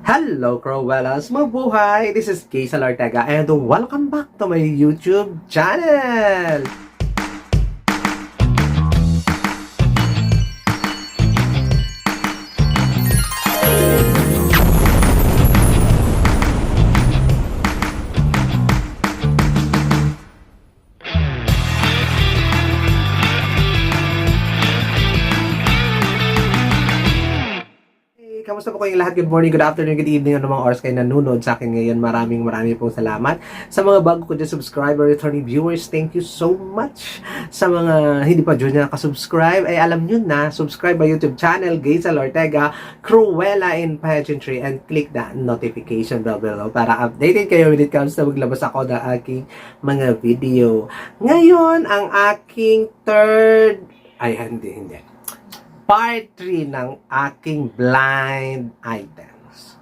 Hello, Crowellas! Mabuhay! This is Kaysal Ortega and welcome back to my YouTube channel! Kamusta po kayong lahat? Good morning, good afternoon, good evening, ano mga oras kayo nanonood sa akin ngayon. Maraming pong salamat. Sa mga bago ko dyan subscriber, returning viewers, thank you so much. Sa mga hindi pa dyan nakasubscribe, ay alam nyo na, subscribe my YouTube channel, Kaysal Ortega, Cruella in Pageantry, and click the notification bell below para updated kayo when it comes na maglabas ako ng aking mga video. Ngayon, ang aking part 3 ng aking blind items.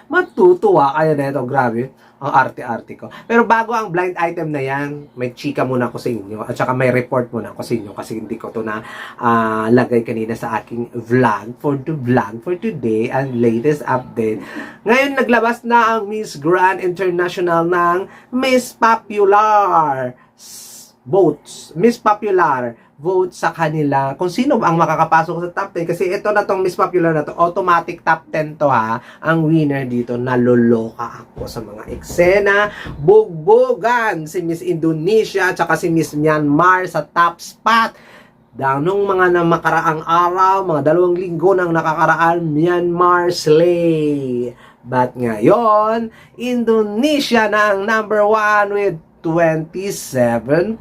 Matutuwa kayo na ito. Grabe. Ang arte-arte ko. Pero bago ang blind item na yan, may chika muna ako sa inyo. At saka may report muna ako sa inyo kasi hindi ko ito na lagay kanina sa aking vlog for today and latest update. Ngayon naglabas na ang Miss Grand International ng Miss Popular votes. Miss Popular vote sa kanila kung sino ang makakapasok sa top 10 kasi ito na tong Miss Popular na to, automatic top 10 to ha. Ang winner dito, naloloka ako sa mga eksena, bugbogan si Miss Indonesia at saka si Miss Myanmar sa top spot. Nung mga makaraang araw, mga 2 linggo nang nakakaraan, Myanmar slay. But ngayon, Indonesia na ang number 1 with 27%.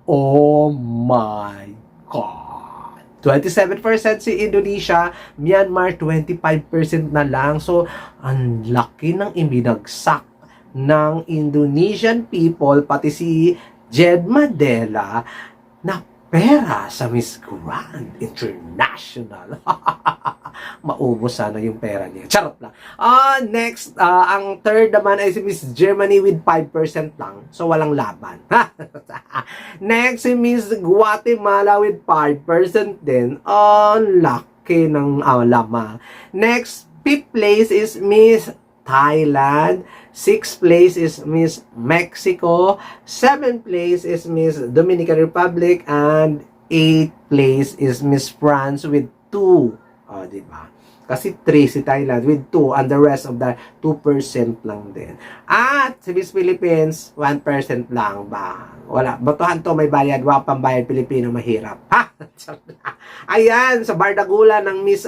Oh my God! 27% si Indonesia, Myanmar 25% na lang. So, ang laki ng ibinagsak ng Indonesian people, pati si Jed Madela, na pera sa Miss Grand International. Maubos sana yung pera niya. Charot lang. Next, ang third naman ay si Miss Germany with 5% lang. So, walang laban. Next, si Miss Guatemala with 5% din. Laki ng lamang. Next, 5th place is Miss Thailand. 6th place is Miss Mexico. 7th place is Miss Dominican Republic. And 8th place is Miss France with 2. Diba? Kasi 3 si Thailand with 2 and the rest of the 2% lang din. At si Miss Philippines, 1% lang ba? Wala. Batuhan to, may bayad. Wala pang bayad Pilipino, mahirap. Ha? Ayan, sa Bardagula ng Miss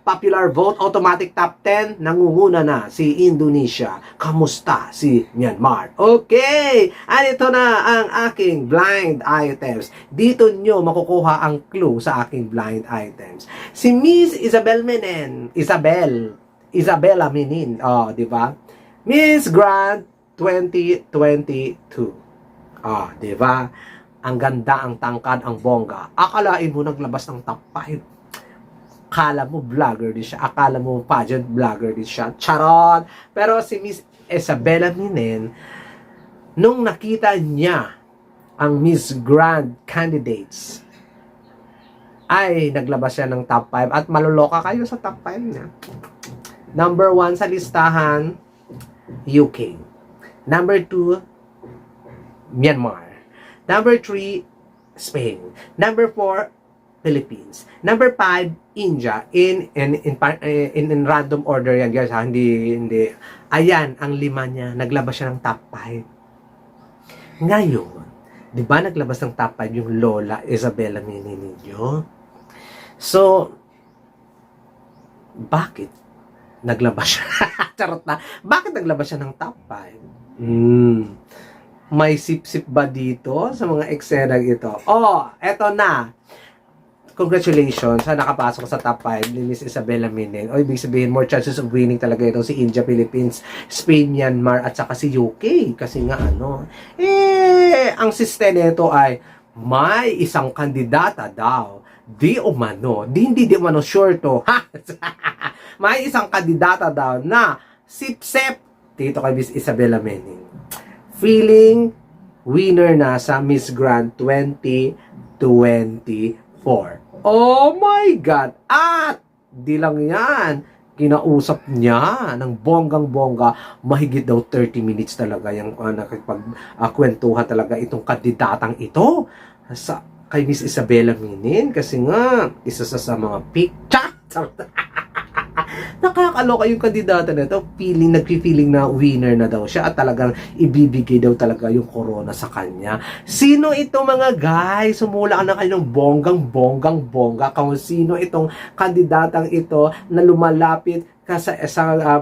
Popular Vote, automatic top 10, nangunguna na si Indonesia. Kamusta si Myanmar? Okay! At ito na ang aking blind items. Dito nyo makukuha ang clue sa aking blind items. Si Miss Isabel Menen, Isabella Menin, di ba? Miss Grand 2022. Di ba? Ang ganda, ang tangkad, ang bongga. Akalain mo naglabas ng top 5. Akala mo vlogger din siya. Akala mo pageant vlogger din siya. Charot! Pero si Miss Isabella Minen, nung nakita niya ang Miss Grand candidates, ay naglabas siya ng top 5 at maluloka kayo sa top 5 niya. Number 1 sa listahan, UK. Number 2, Myanmar. Number 3, Spain. Number 4, Philippines. Number 5, India. In random order yan guys ha. Hindi. Ayan, ang 5 niya. Naglabas siya ng top 5. Ngayon, di ba naglabas ng top 5 yung Lola Isabella Menin ninyo? So, bakit naglabas siya? Charot na. Bakit naglabas siya ng top 5? May sip-sip ba dito sa mga eksena ito? Eto na. Congratulations sa nakapasok sa top 5 ni Miss Isabella Minen. Ibig sabihin, more chances of winning talaga ito si India, Philippines, Spain, Myanmar, at saka si UK. Kasi nga ang sistema nito ay may isang kandidata daw. Hindi umano sure to. May isang kandidata daw na sip-sip dito kay Miss Isabella Minen. Feeling winner na sa Miss Grand 2024. Oh my God! At Di lang yan. Kinausap niya ng bonggang-bongga, mahigit daw 30 minutes talaga yung nakipagkwentuhan talaga itong kandidatang ito kay Miss Isabela Minin kasi nga isa sa mga chat. Nakakaloka yung kandidata na ito. Nagpi-feeling na winner na daw siya at talagang ibibigay daw talaga yung corona sa kanya. Sino ito mga guys? Sumula na kayo ng bonggang-bongga. Kung sino itong kandidatang ito na lumalapit sa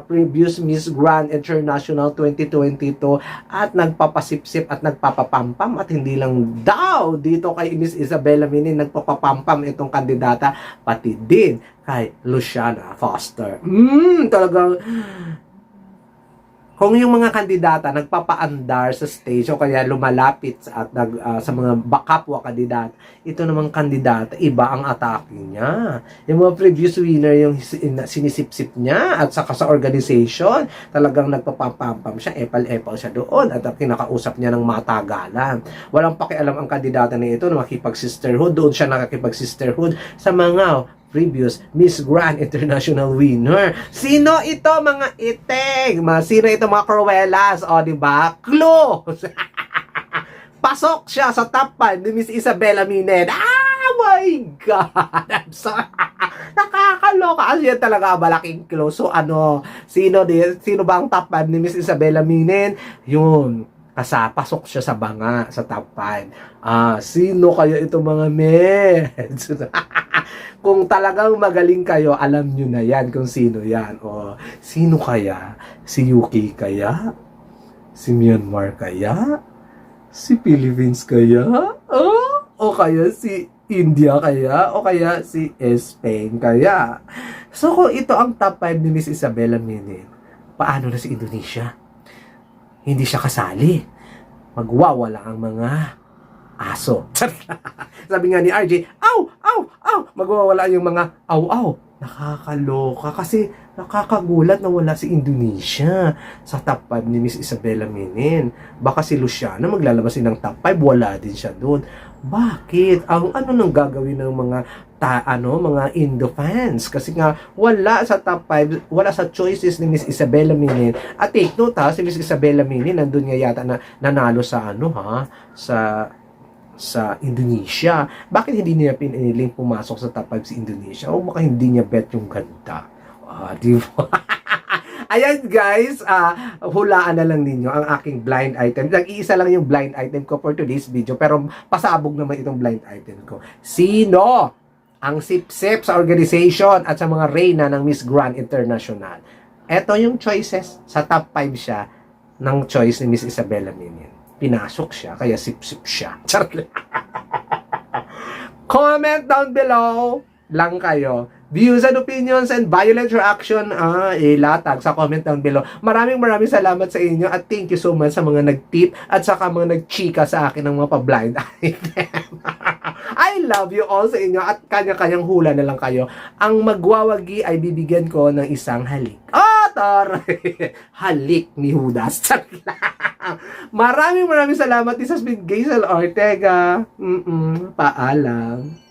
previous Miss Grand International 2022 at nagpapasipsip at nagpapapampam at hindi lang daw dito kay Miss Isabela Minin nagpapapampam itong kandidata pati din kay Luciana Foster. Talagang kung yung mga kandidata nagpapaandar sa stage o kaya lumalapit at sa mga kapwa kandidat, ito namang kandidata, iba ang atake niya. Yung mga previous winner, yung sinisipsip niya at saka sa organization, talagang nagpapapampam siya, epal-epal siya doon at kinakausap niya ng matagalan. Walang pakialam ang kandidata na ito na makipag-sisterhood. Doon siya nakakipag-sisterhood sa mga previous Miss Grand International winner. Sino ito mga iting? Sino ito mga Cruelas? O, diba? Clue! Pasok siya sa top 5 ni Miss Isabela Minin. Ah, my God! I'm sorry. Nakakaloka. Kasi yan talaga malaking clue. So, sino ba ang top 5 ni Miss Isabela Minin? Yun. Pasok siya sa banga, sa top 5. Sino kaya ito mga meds? Kung talagang magaling kayo, alam nyo na yan kung sino yan. O, sino kaya? Si Yuki kaya? Si Myanmar kaya? Si Philippines kaya? O kaya si India kaya? O kaya si Spain kaya? So, kung ito ang top 5 ni Miss Isabela Minin, paano na si Indonesia? Hindi siya kasali. Magwawala ang mga aso. Sabi nga ni RJ, magwawala yung mga aw. Nakakaloka kasi nakakagulat na wala si Indonesia sa top 5 ni Miss Isabela Minin. Baka si Luciana maglalabas din ng top 5, wala din siya doon. Bakit? Ano nang gagawin ng mga mga Indo fans? Kasi nga wala sa top 5, wala sa choices ni Miss Isabela Minin. At take note si Miss Isabela Minin nandun nga yata na nanalo sa sa Indonesia. Bakit hindi niya piniling pumasok sa top 5 si Indonesia? O baka hindi niya bet yung ganda. Di ba? Ayan guys, hulaan na lang ninyo ang aking blind item. Nag-iisa lang yung blind item ko for today's video, pero pasabog naman itong blind item ko. Sino ang sip-sip sa organization at sa mga reyna ng Miss Grand International? Ito yung choices. Sa top 5 siya ng choice ni Miss Isabela Minin. Pinasok siya, kaya sip-sip siya. Comment down below lang kayo. Views and opinions and violent reaction, ilatag sa comment down below. Maraming salamat sa inyo at thank you so much sa mga nag-tip at saka mga nag-chika sa akin ng mga pa-blind item. I love you all sa inyo at kanya-kanyang hula na lang kayo. Ang magwawagi ay bibigyan ko ng isang halik. Halik ni Judas. Maraming salamat. This has been Gazel Ortega. Paalam.